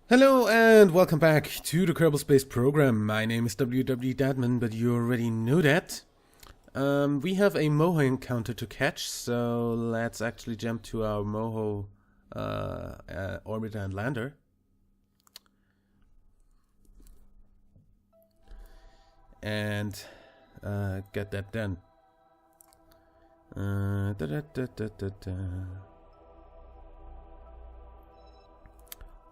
Hello and welcome back to the Kerbal Space Program. My name is WWEdeadman, but you already know that. We have a Moho encounter to catch, so let's actually jump to our Moho orbiter and lander. And get that done.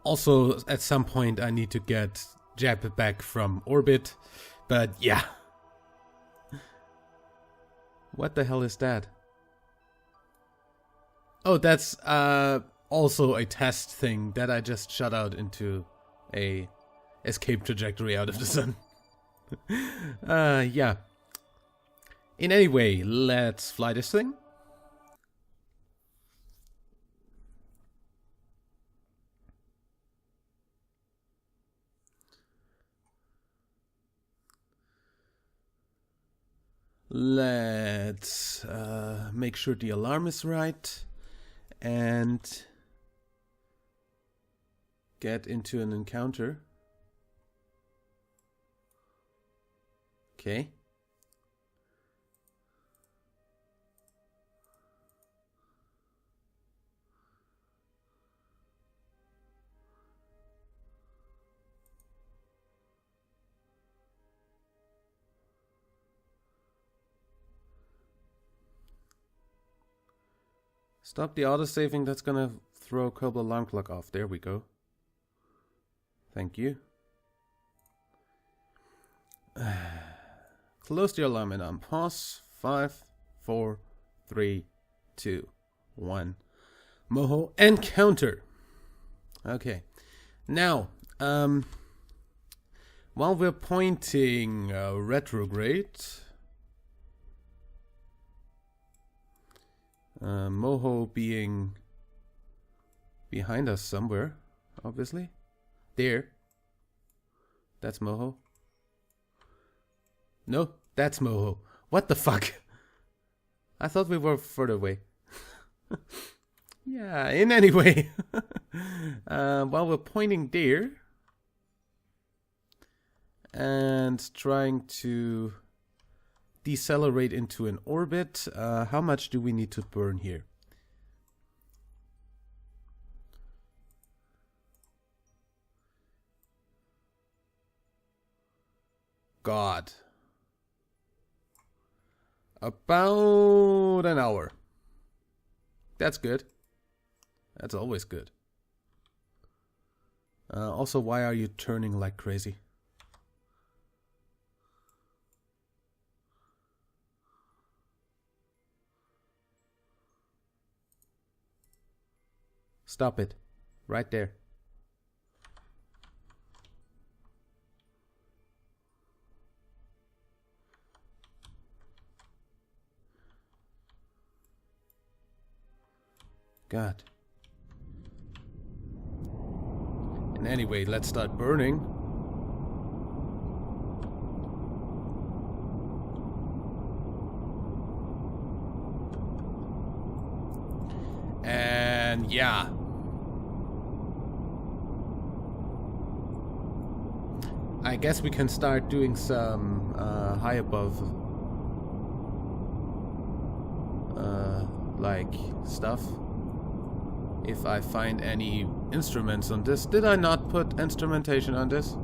Also, at some point I need to get Jab back from orbit, but yeah. What the hell is that? Oh, that's also a test thing that I just shot out into a escape trajectory out of the sun. Yeah. In any way, let's fly this thing. Let's make sure the alarm is right and get into an encounter. Okay. Stop the autosaving, that's gonna throw Kerbal alarm clock off. There we go. Thank you. Close the alarm and on pause. 5, 4, 3, 2, 1. Moho encounter. Okay. Now, while we're pointing retrograde, Moho being behind us somewhere, obviously. There. That's Moho. No, that's Moho. What the fuck? I thought we were further away. Yeah, in any way. While we're pointing there and trying to decelerate into an orbit, how much do we need to burn here? God. About an hour. That's good. That's always good. Also, why are you turning like crazy? Stop it. Right there. God. And anyway, let's start burning. And yeah. I guess we can start doing some high above like stuff. If I find any instruments on this. Did I not put instrumentation on this?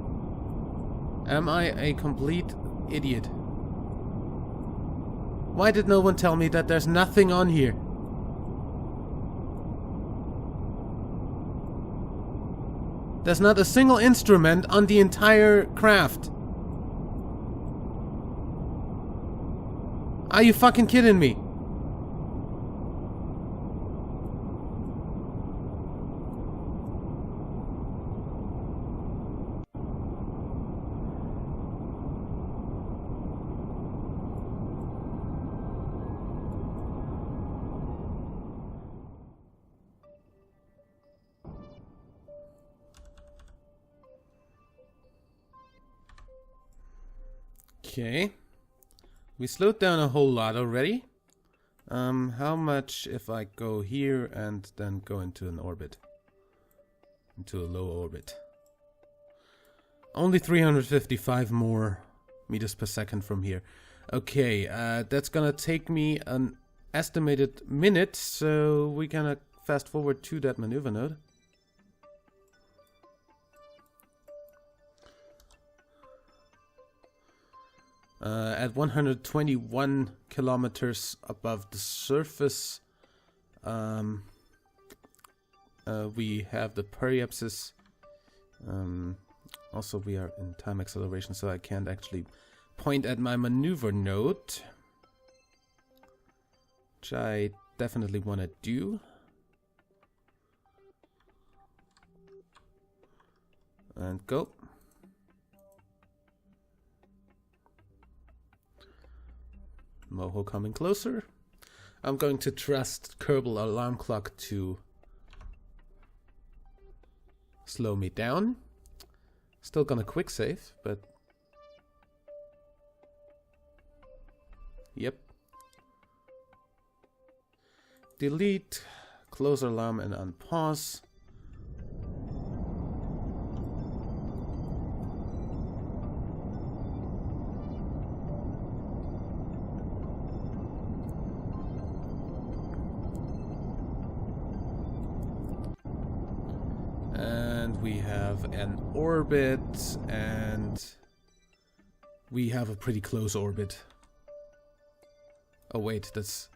Am I a complete idiot? Why did no one tell me that there's nothing on here? There's not a single instrument on the entire craft. Are you fucking kidding me? Okay. We slowed down a whole lot already. How much if I go here and then go into an orbit? Into a low orbit. Only 355 more meters per second from here. Okay, that's gonna take me an estimated minute, so we're gonna fast forward to that maneuver node. At 121 kilometers above the surface, we have the periapsis. Also, we are in time acceleration, so I can't actually point at my maneuver node, which I definitely want to do. And go. Moho coming closer. I'm going to trust Kerbal alarm clock to slow me down. Still gonna quick save, but yep. Delete, close alarm and unpause. We have an orbit, and we have a pretty close orbit. Oh wait, that's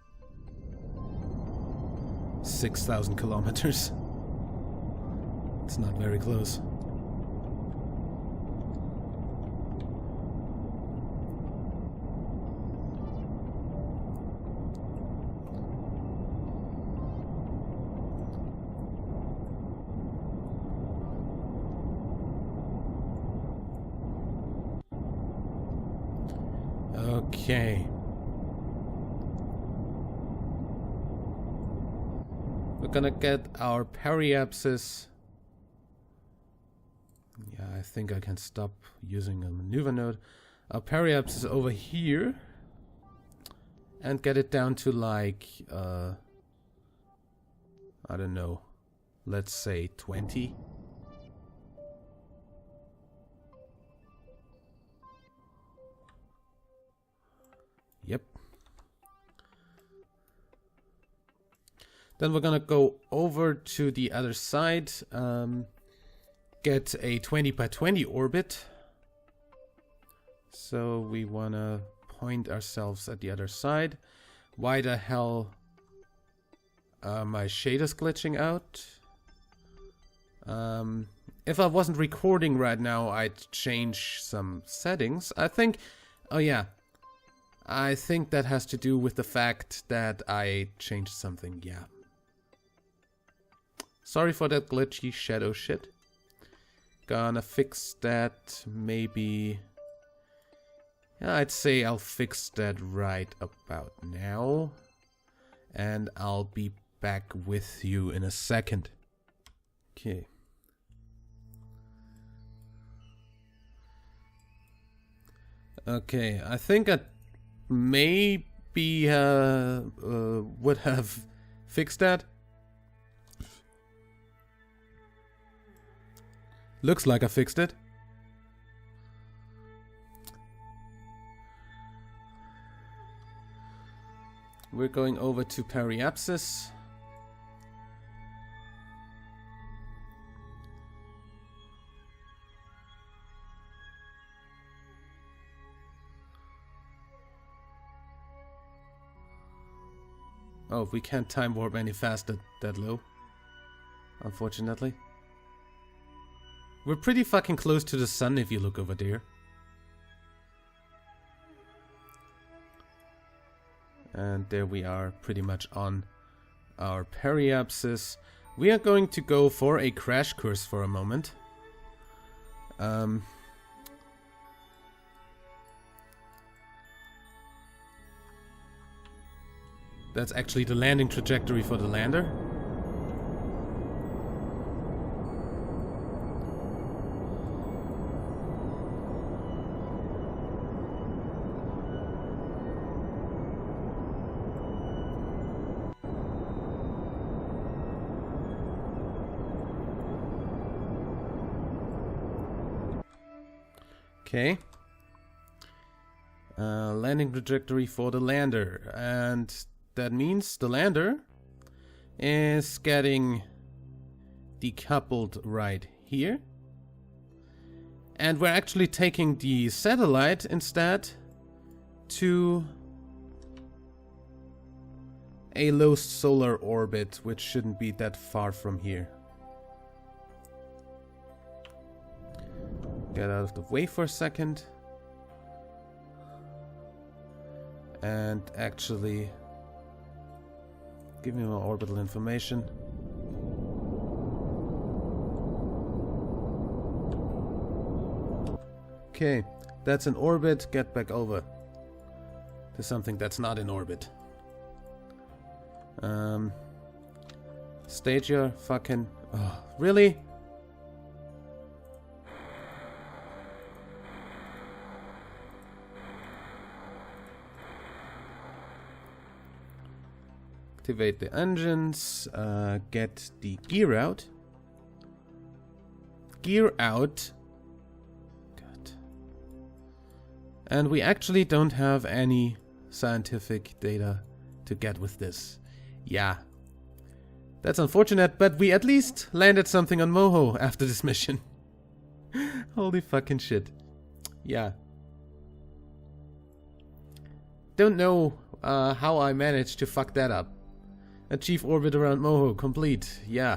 6,000 kilometers. It's not very close. Okay. We're gonna get our periapsis. Yeah, I think I can stop using a maneuver node. Our periapsis over here. And get it down to like, I don't know. Let's say 20. Yep. Then we're gonna go over to the other side, get a 20 by 20 orbit. So we wanna point ourselves at the other side. Why the hell my shader's glitching out? If I wasn't recording right now, I'd change some settings. I think, oh yeah. I think that has to do with the fact that I changed something, yeah. Sorry for that glitchy shadow shit. Gonna fix that maybe... Yeah, I'd say I'll fix that right about now. And I'll be back with you in a second. Okay. Okay, I think I maybe would have fixed that. Looks like I fixed it. We're going over to periapsis. Oh, we can't time warp any faster that low, unfortunately. We're pretty fucking close to the sun if you look over there. And there we are, pretty much on our periapsis. We are going to go for a crash course for a moment. That's actually the landing trajectory for the lander. Okay. Landing trajectory for the lander. And that means the lander is getting decoupled right here. And we're actually taking the satellite instead to a low solar orbit, which shouldn't be that far from here. Get out of the way for a second. And actually give me more orbital information. Okay, that's in orbit. Get back over to something that's not in orbit. Stage your fucking... Oh, really? Activate the engines, get the gear out. Gear out. God. And we actually don't have any scientific data to get with this. Yeah. That's unfortunate, but we at least landed something on Moho after this mission. Holy fucking shit. Yeah. Don't know how I managed to fuck that up. Achieve orbit around Moho, complete, yeah.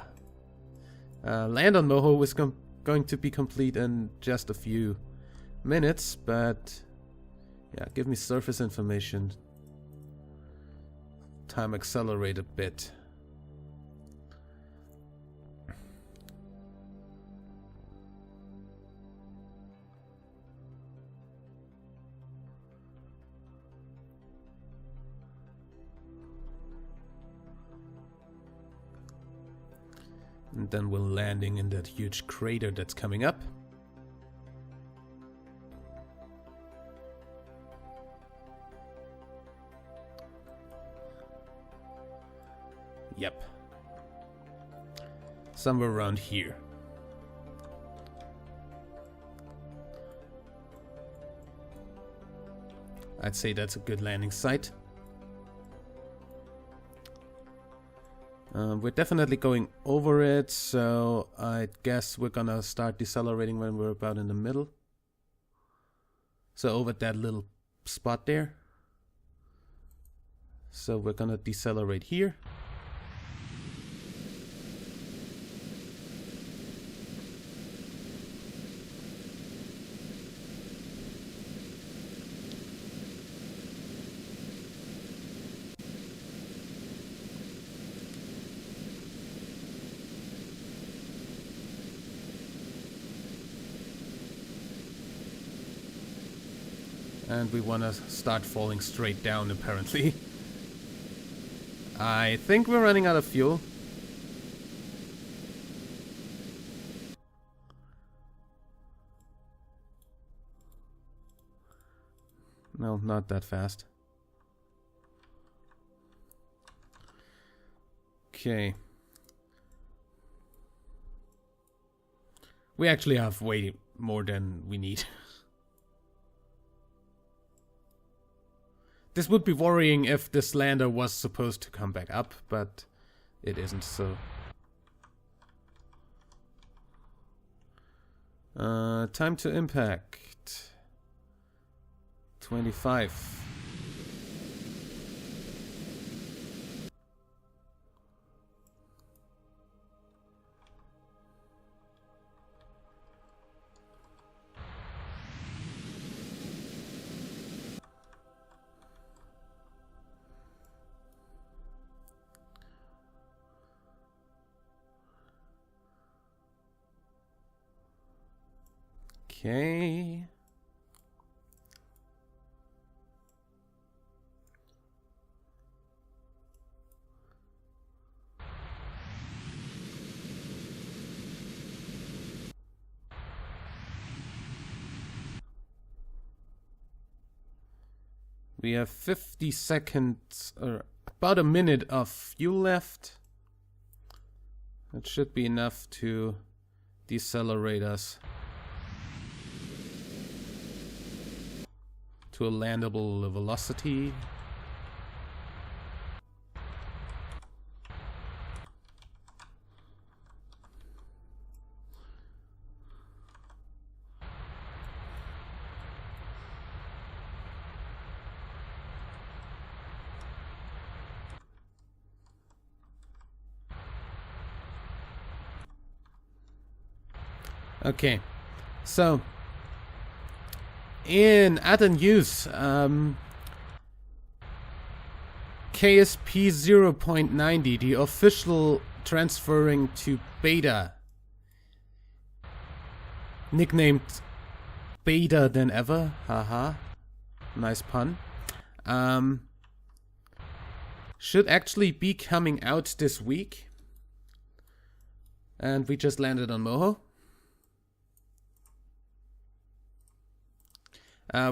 Land on Moho is going to be complete in just a few minutes, but yeah, give me surface information. Time accelerate a bit. And then we're landing in that huge crater that's coming up. Yep. Somewhere around here. I'd say that's a good landing site. We're definitely going over it, so I guess we're gonna start decelerating when we're about in the middle. So over that little spot there. So we're gonna decelerate here. And we want to start falling straight down, apparently. I think we're running out of fuel. No, not that fast. Okay. We actually have way more than we need. This would be worrying if this lander was supposed to come back up, but it isn't, so... time to impact. 25. Okay. We have 50 seconds, or about a minute of fuel left. That should be enough to decelerate us. to a landable velocity. Okay, so at and use KSP 0.90, the official transferring to beta, nicknamed Beta Than Ever, haha, nice pun, should actually be coming out this week, and we just landed on Moho.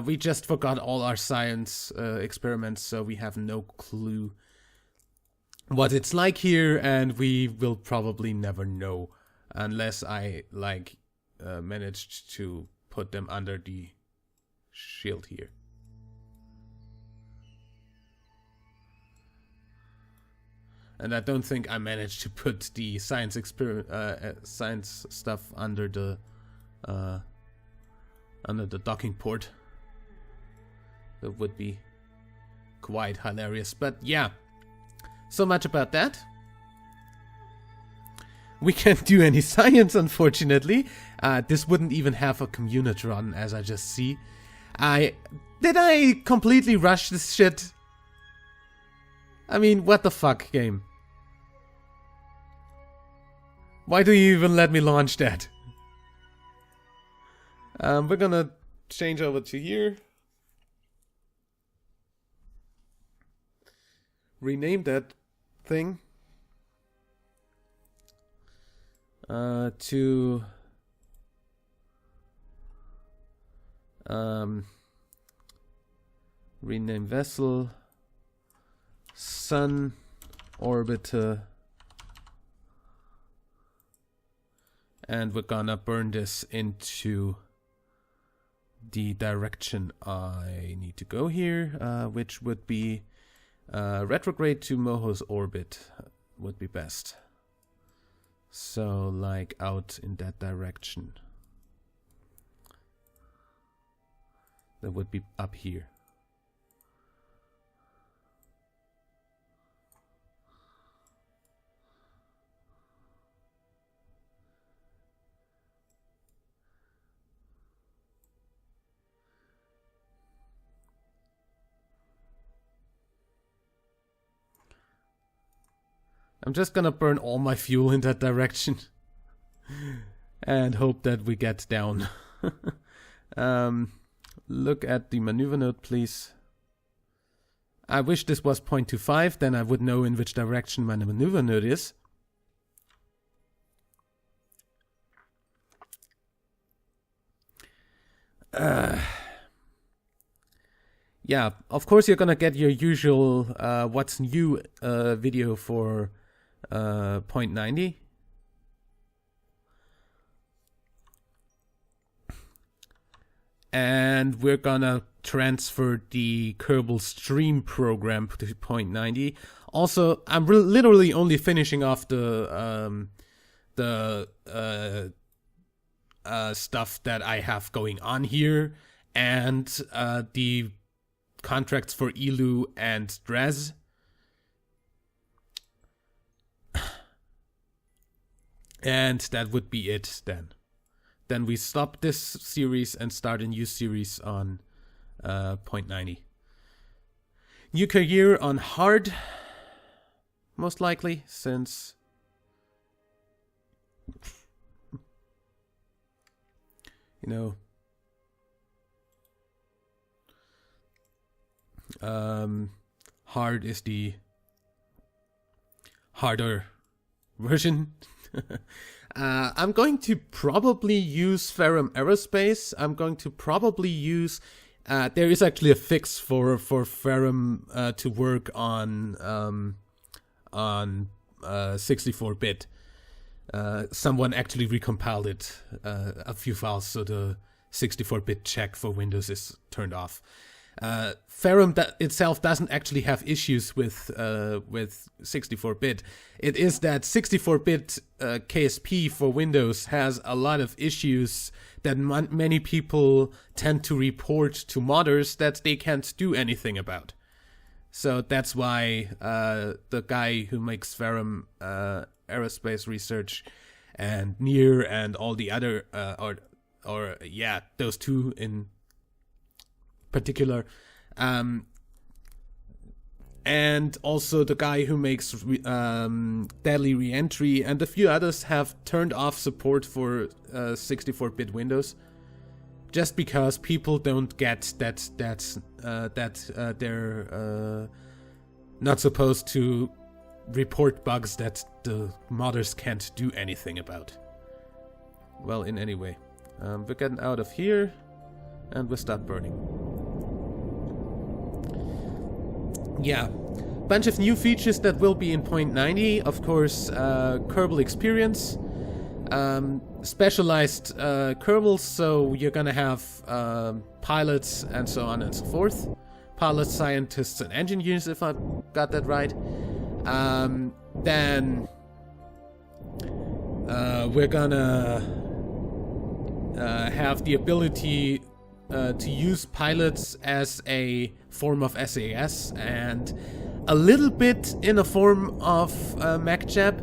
We just forgot all our science experiments, so we have no clue what it's like here, and we will probably never know unless I managed to put them under the shield here. And I don't think I managed to put the science science stuff under the docking port. That would be quite hilarious, but yeah. So much about that. We can't do any science, unfortunately. This wouldn't even have a communitron, as I just see. Did I completely rush this shit? I mean, what the fuck, game? Why do you even let me launch that? We're gonna change over to here. Rename that thing to rename vessel Sun Orbiter, and we're gonna burn this into the direction I need to go here, which would be retrograde to Moho's orbit would be best. So, like, out in that direction. That would be up here. I'm just gonna burn all my fuel in that direction and hope that we get down. Look at the maneuver node, please. I wish this was 0.25, then I would know in which direction my maneuver node is. Yeah, of course you're gonna get your usual what's new video for 0.90. And we're gonna transfer the Kerbal Stream program to 0.90. Also, I'm literally only finishing off the stuff that I have going on here, and the contracts for Elu and Dres. And that would be it then. Then we stop this series and start a new series on 0.90. New career on hard, most likely, since you know, hard is the harder version. I'm going to probably use Ferrum Aerospace. I'm going to probably use... there is actually a fix for Ferrum to work on 64-bit. Someone actually recompiled it, a few files, so the 64-bit check for Windows is turned off. Ferrum itself doesn't actually have issues with 64-bit. It is that 64-bit KSP for Windows has a lot of issues that many people tend to report to modders that they can't do anything about. So that's why the guy who makes Ferrum Aerospace Research and Near and all the other, those two in particular, and also the guy who makes Deadly Reentry and a few others have turned off support for 64-bit Windows, just because people don't get that they're not supposed to report bugs that the modders can't do anything about. Well, in any way, we're getting out of here and we start burning. Yeah, bunch of new features that will be in 0.90. Of course, Kerbal Experience, specialized Kerbals, so you're gonna have pilots and so on and so forth. Pilots, scientists, and engineers, if I got that right. Then we're gonna have the ability to use pilots as a form of SAS and a little bit in a form of MacJab,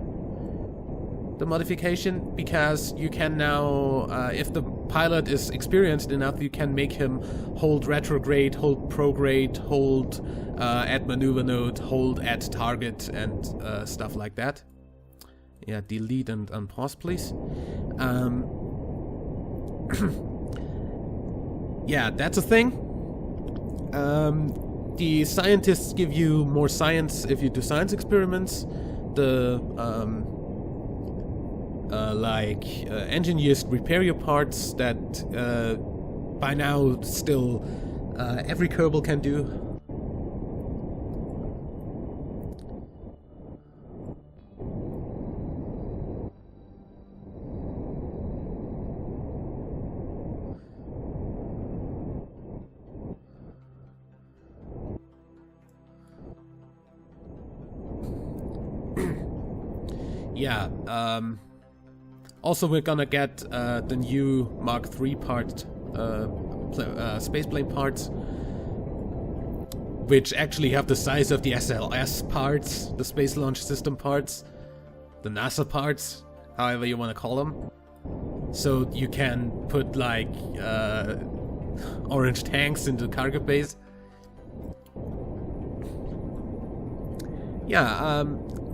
the modification, because you can now, if the pilot is experienced enough, you can make him hold retrograde, hold prograde, hold at maneuver node, hold at target, and stuff like that. Yeah, delete and unpause, please. Yeah, that's a thing. The scientists give you more science if you do science experiments. The engineers repair your parts that by now still every Kerbal can do. Yeah, also we're gonna get the new Mark III part, spaceplane parts, which actually have the size of the SLS parts, the Space Launch System parts, the NASA parts, however you want to call them. So you can put like orange tanks into cargo bays. Yeah,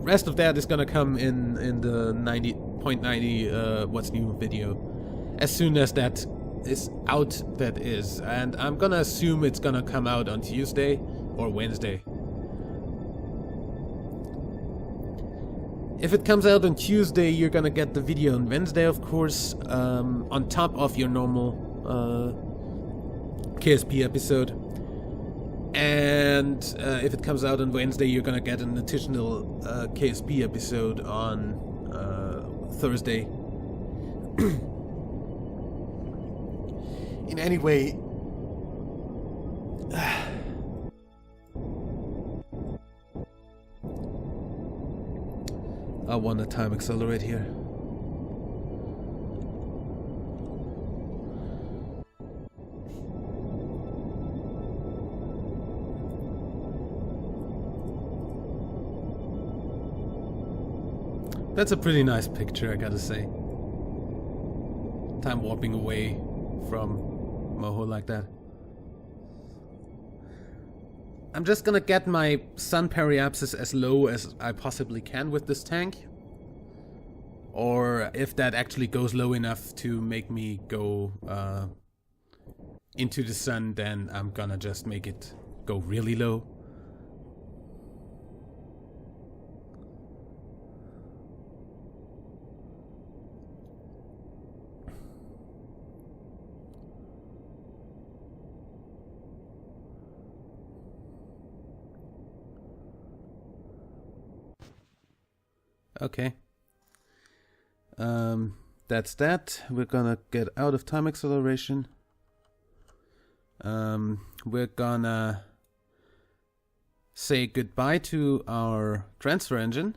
rest of that is gonna come in the 90.90 what's new video. As soon as that is out, that is. And I'm gonna assume it's gonna come out on Tuesday or Wednesday. If it comes out on Tuesday, you're gonna get the video on Wednesday, of course, on top of your normal KSP episode. And if it comes out on Wednesday, you're gonna get an additional KSP episode on Thursday. In any way, I want to time accelerate here. That's a pretty nice picture, I gotta say. Time warping away from Moho like that. I'm just gonna get my sun periapsis as low as I possibly can with this tank. Or if that actually goes low enough to make me go into the sun, then I'm gonna just make it go really low. Okay. That's that. We're gonna get out of time acceleration. We're gonna say goodbye to our transfer engine.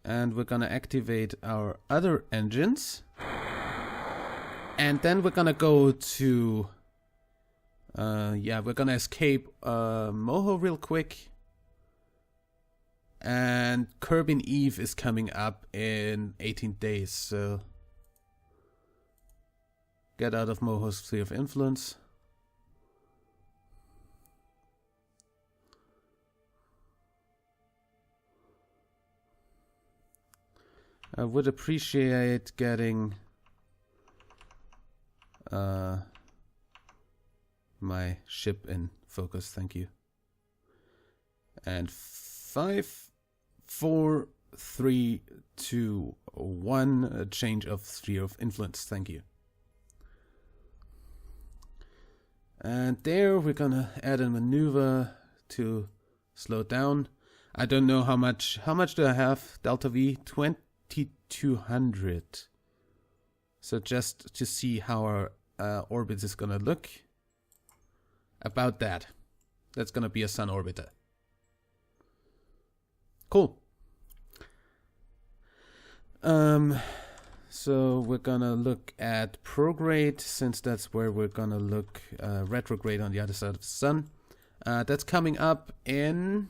And we're gonna activate our other engines. And then we're gonna go to... we're gonna escape Moho real quick. And Kerbin Eve is coming up in 18 days, so... Get out of Moho's sphere of influence. I would appreciate getting my ship in focus, thank you. And 5, 4, 3, 2, 1, a change of sphere of influence, thank you. And there we're gonna add a maneuver to slow down. I don't know how much do I have? Delta V 2200. So just to see how our orbit is gonna look. About that. That's gonna be a sun orbiter. Cool. So we're gonna look at prograde, since that's where we're gonna look retrograde on the other side of the sun. That's coming up in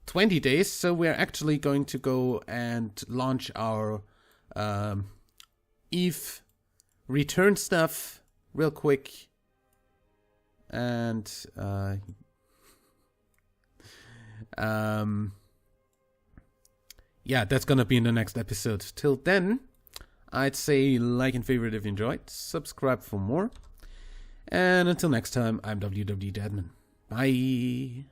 20 days, so we're actually going to go and launch our Eve return stuff real quick. And yeah, that's gonna be in the next episode. Till then, I'd say like and favorite if you enjoyed, subscribe for more, and until next time, I'm WWEdeadman. Bye.